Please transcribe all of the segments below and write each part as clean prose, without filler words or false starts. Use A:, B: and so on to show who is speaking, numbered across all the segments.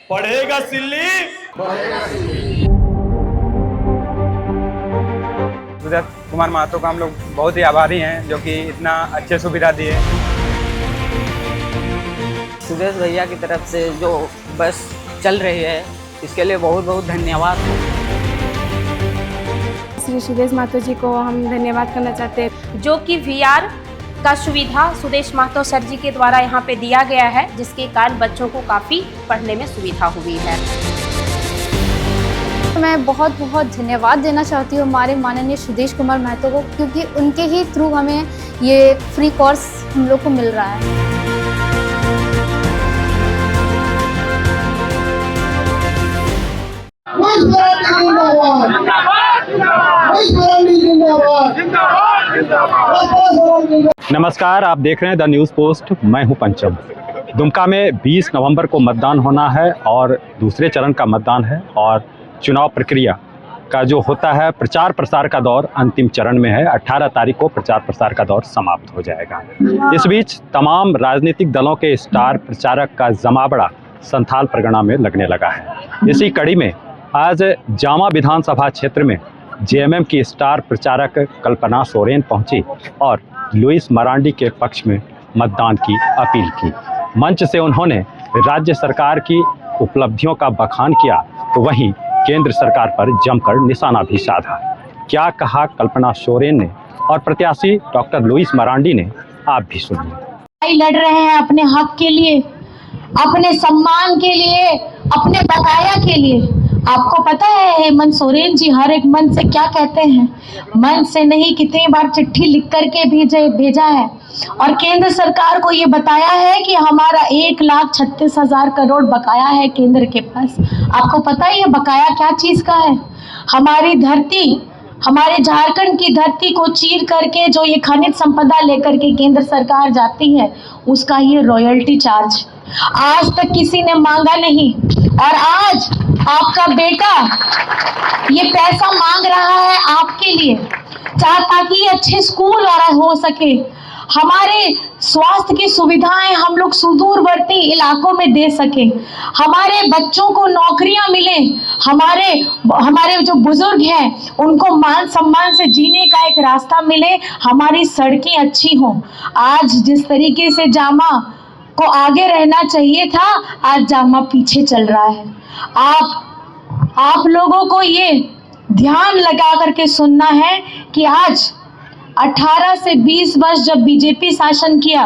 A: पढ़ेगा सिल्ली।
B: सुदेश कुमार महतो का हम लोग बहुत ही आभारी हैं जो कि इतना अच्छे सुविधा दिए।
C: सुदेश भैया की तरफ से जो बस चल रही है इसके लिए बहुत बहुत धन्यवाद।
D: श्री सुदेश महतो जी को हम धन्यवाद करना चाहते हैं
E: जो कि VR का सुविधा सुदेश महतो सर जी के द्वारा यहाँ पे दिया गया है, जिसके कारण बच्चों को काफ़ी पढ़ने में सुविधा हुई है।
F: मैं बहुत बहुत धन्यवाद देना चाहती हूँ हमारे माननीय सुदेश कुमार महतो को, क्योंकि उनके ही थ्रू हमें ये फ्री कोर्स हम लोग को मिल रहा है।
G: नमस्कार, आप देख रहे हैं द न्यूज़ पोस्ट। मैं हूं पंचम। दुमका में 20 नवंबर को मतदान होना है और दूसरे चरण का मतदान है और चुनाव प्रक्रिया का जो होता है प्रचार प्रसार का दौर अंतिम चरण में है। 18 तारीख को प्रचार प्रसार का दौर समाप्त हो जाएगा। इस बीच तमाम राजनीतिक दलों के स्टार प्रचारक का जमावड़ा संथाल परगना में लगने लगा है। इसी कड़ी में आज जामा विधानसभा क्षेत्र में JMM की स्टार प्रचारक कल्पना सोरेन पहुंची और लुइस मरांडी के पक्ष में मतदान की अपील की। मंच से उन्होंने राज्य सरकार की उपलब्धियों का बखान किया तो वहीं केंद्र सरकार पर जमकर निशाना भी साधा। क्या कहा कल्पना सोरेन ने और प्रत्याशी डॉक्टर लुइस मरांडी ने, आप भी सुनिए।
H: लड़ रहे हैं अपने हक के लिए, अपने सम्मान के लिए, अपने बकाया के लिए। आपको पता है हेमंत सोरेन जी हर एक मन से क्या कहते हैं? मन से नहीं, कितनी बार चिट्ठी लिख करके भेजा है और केंद्र सरकार को ये बताया है कि हमारा 1,36,000 करोड़ बकाया है केंद्र के पास। आपको पता है ये बकाया क्या चीज का है? हमारी धरती, हमारे झारखंड की धरती को चीर करके जो ये खनिज संपदा लेकर के केंद्र सरकार जाती है उसका ये रॉयल्टी चार्ज आज तक किसी ने मांगा नहीं। और आज आपका बेटा ये पैसा मांग रहा है आपके लिए, ताकि अच्छे स्कूल और हो सके, हमारे स्वास्थ्य की सुविधाएं हम लोग सुदूरवर्ती इलाकों में दे सके, हमारे बच्चों को नौकरियां मिले, हमारे जो बुजुर्ग हैं उनको मान सम्मान से जीने का एक रास्ता मिले, हमारी सड़कें अच्छी हों। आज जिस तरीके से जामा को आगे रहना चाहिए था, आज जामा पीछे चल रहा है। आप लोगों को ये ध्यान लगा करके सुनना है कि आज 18 से 20 वर्ष जब बीजेपी शासन किया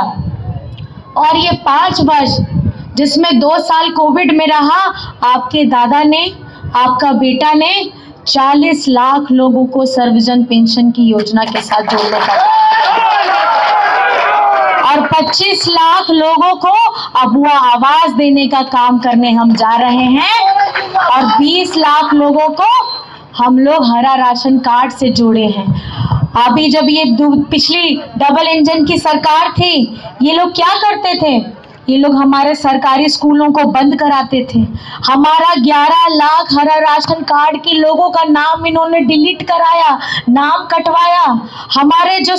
H: और ये 5 वर्ष जिसमें 2 साल कोविड में रहा, आपके दादा ने, आपका बेटा ने 40 लाख लोगों को सर्वजन पेंशन की योजना के साथ जोड़ने का और 25 लाख लोगों को अबुआ आवास देने का काम करने हम जा रहे हैं और 20 लाख लोगों को हम लोग हरा राशन कार्ड से जोड़े हैं। अभी जब ये पिछली डबल इंजन की सरकार थी, ये लोग क्या करते थे? ये लोग हमारे सरकारी स्कूलों को बंद कराते थे। हमारा 11 लाख हरा राशन कार्ड के लोगों का नाम इन्होंने डिलीट कराया, नाम कटवाया। हमारे जो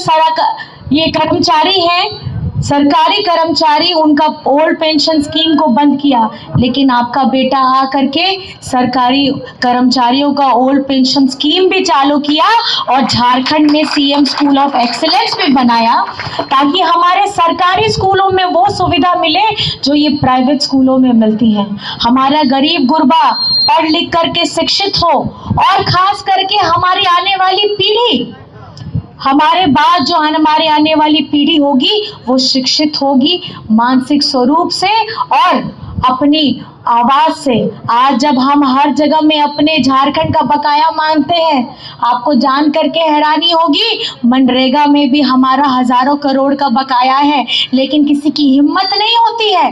H: ये कर्मचारी हैं, सरकारी कर्मचारी, उनका ओल्ड पेंशन स्कीम को बंद किया, लेकिन आपका बेटा आ करके सरकारी कर्मचारियों का ओल्ड पेंशन स्कीम भी चालू किया और झारखंड में CM स्कूल ऑफ एक्सीलेंस भी बनाया, ताकि हमारे सरकारी स्कूलों में वो सुविधा मिले जो ये प्राइवेट स्कूलों में मिलती है। हमारा गरीब गुरबा पढ़ लिख करके शिक्षित हो और खास करके हमारी आने वाली पीढ़ी, हमारे बाद जो हमारे आने वाली पीढ़ी होगी वो शिक्षित होगी मानसिक स्वरूप से और अपनी आवाज से। आज जब हम हर जगह में अपने झारखंड का बकाया मांगते हैं, आपको जान करके हैरानी होगी, मनरेगा में भी हमारा हजारों करोड़ का बकाया है, लेकिन किसी की हिम्मत नहीं होती है।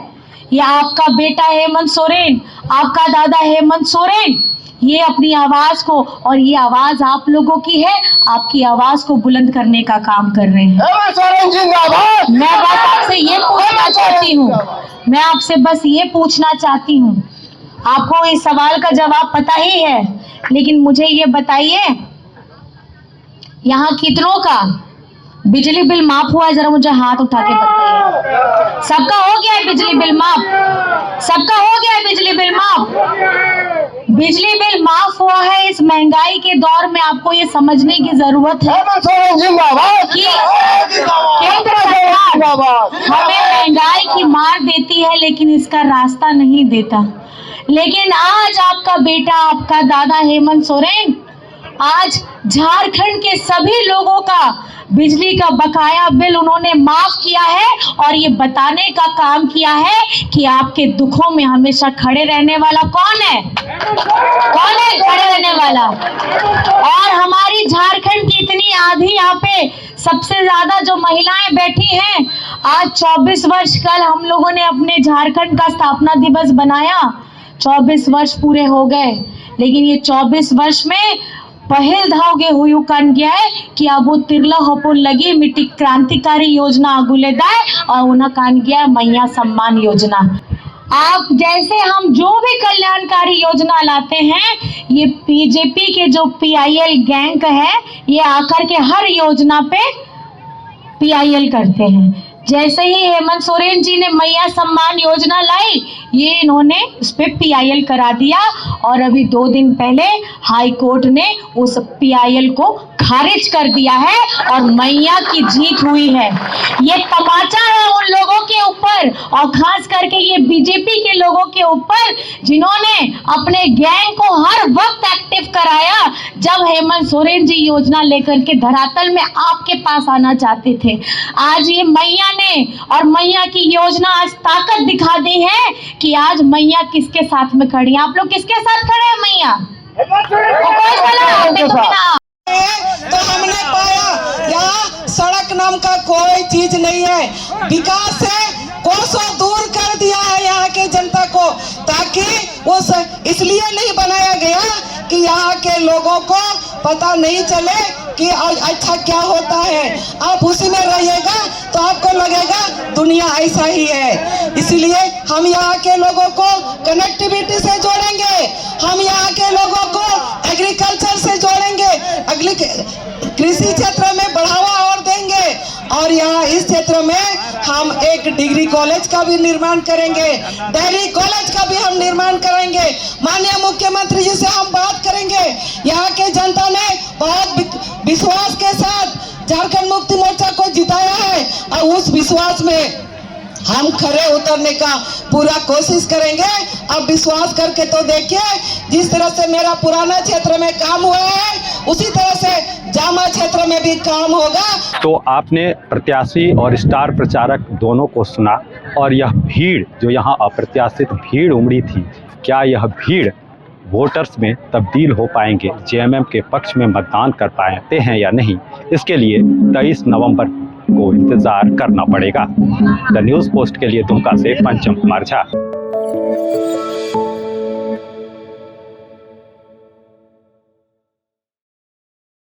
H: ये आपका बेटा हेमंत सोरेन, आपका दादा हेमंत सोरेन, ये अपनी आवाज को, और ये आवाज आप लोगों की है, आपकी आवाज को बुलंद करने का काम कर रहे हैं। मैं बस आपसे ये पूछना चाहती हूँ, मैं आपसे बस ये पूछना चाहती हूँ, आपको इस सवाल का जवाब पता ही है, लेकिन मुझे ये बताइए यहाँ कितनों का बिजली बिल माफ हुआ है? जरा मुझे हाथ उठा के बताइए। सबका हो गया है बिजली बिल माफ? सबका हो गया है बिजली बिल माफ? बिजली बिल माफ हुआ है। इस महंगाई के दौर में आपको ये समझने की जरूरत है कि केंद्र सरकार हमें महंगाई की मार देती है लेकिन इसका रास्ता नहीं देता। लेकिन आज आपका बेटा, आपका दादा हेमंत सोरेन आज झारखंड के सभी लोगों का बिजली का बकाया बिल उन्होंने माफ किया है और ये बताने का काम किया है कि आपके दुखों में हमेशा खड़े रहने वाला कौन है? कौन है खड़े रहने वाला? और हमारी झारखंड की इतनी आधी यहाँ पे सबसे ज्यादा जो महिलाएं बैठी हैं, आज 24 वर्ष कल हम लोगों ने अपने झारखंड का स्थापना दिवस बनाया, 24 वर्ष पूरे हो गए, लेकिन ये 24 वर्ष में पहल धावगे हुई कान गया है कि अब वो तिरला होपुन लगी मिट्टी क्रांतिकारी योजना आगुले दाए और उन्हें कान गया मैया सम्मान योजना। आप जैसे हम जो भी कल्याणकारी योजना लाते हैं, ये बीजेपी के जो PIL गैंग है ये आकर के हर योजना पे PIL करते हैं। जैसे ही हेमंत सोरेन जी ने मैया सम्मान योजना लाई, ये इन्होंने उस पे PIL करा दिया और अभी 2 दिन पहले हाई कोर्ट ने उस PIL को खारिज कर दिया है और मैया की जीत हुई है। ये तमाचा है उन लोगों के ऊपर और खास करके ये बीजेपी के लोगों के ऊपर जिन्होंने अपने गैंग को हर वक्त एक्टिव कराया जब हेमंत सोरेन जी योजना लेकर के धरातल में आपके पास आना चाहते थे। आज ये मैया ने और मैया की योजना आज ताकत दिखा दी है कि आज मैया किसके साथ में खड़ी है। आप लोग किसके साथ खड़े हैं? मैया
A: तो हमने पाया यहाँ सड़क नाम का कोई चीज नहीं है। विकास से कोसों दूर कर दिया है यहाँ के जनता को, ताकि वो इसलिए नहीं बनाया गया कि यहाँ के लोगों को पता नहीं चले कि अच्छा क्या होता है। आप उसी में रहिएगा तो आपको लगेगा दुनिया ऐसा ही है। इसलिए हम यहाँ के लोगों को कनेक्टिविटी से जोड़ेंगे, हम यहाँ के लोगों को एग्रीकल्चर से जोड़ेंगे, कृषि क्षेत्र में बढ़ावा और देंगे और यहाँ इस क्षेत्र में हम एक डिग्री कॉलेज का भी निर्माण करेंगे, डेयरी कॉलेज का भी हम निर्माण करेंगे। माननीय मुख्यमंत्री जी से हम बात करेंगे। यहाँ के जनता ने बहुत विश्वास के साथ झारखंड मुक्ति मोर्चा को जिताया है और उस विश्वास में हम खरे उतरने का पूरा कोशिश करेंगे। अब विश्वास करके तो देखिए, जिस तरह से मेरा पुराना क्षेत्र में काम हुआ है उसी तरह से जामा क्षेत्र में भी काम होगा।
G: तो आपने प्रत्याशी और स्टार प्रचारक दोनों को सुना और यह भीड़ जो यहाँ अप्रत्याशित भीड़ उमड़ी थी, क्या यह भीड़ वोटर्स में तब्दील हो पाएंगे, JMM के पक्ष में मतदान कर पाते हैं या नहीं, इसके लिए 23 नवंबर को इंतजार करना पड़ेगा। द न्यूज़ पोस्ट के लिए दुमका से पंचम कुमार झा।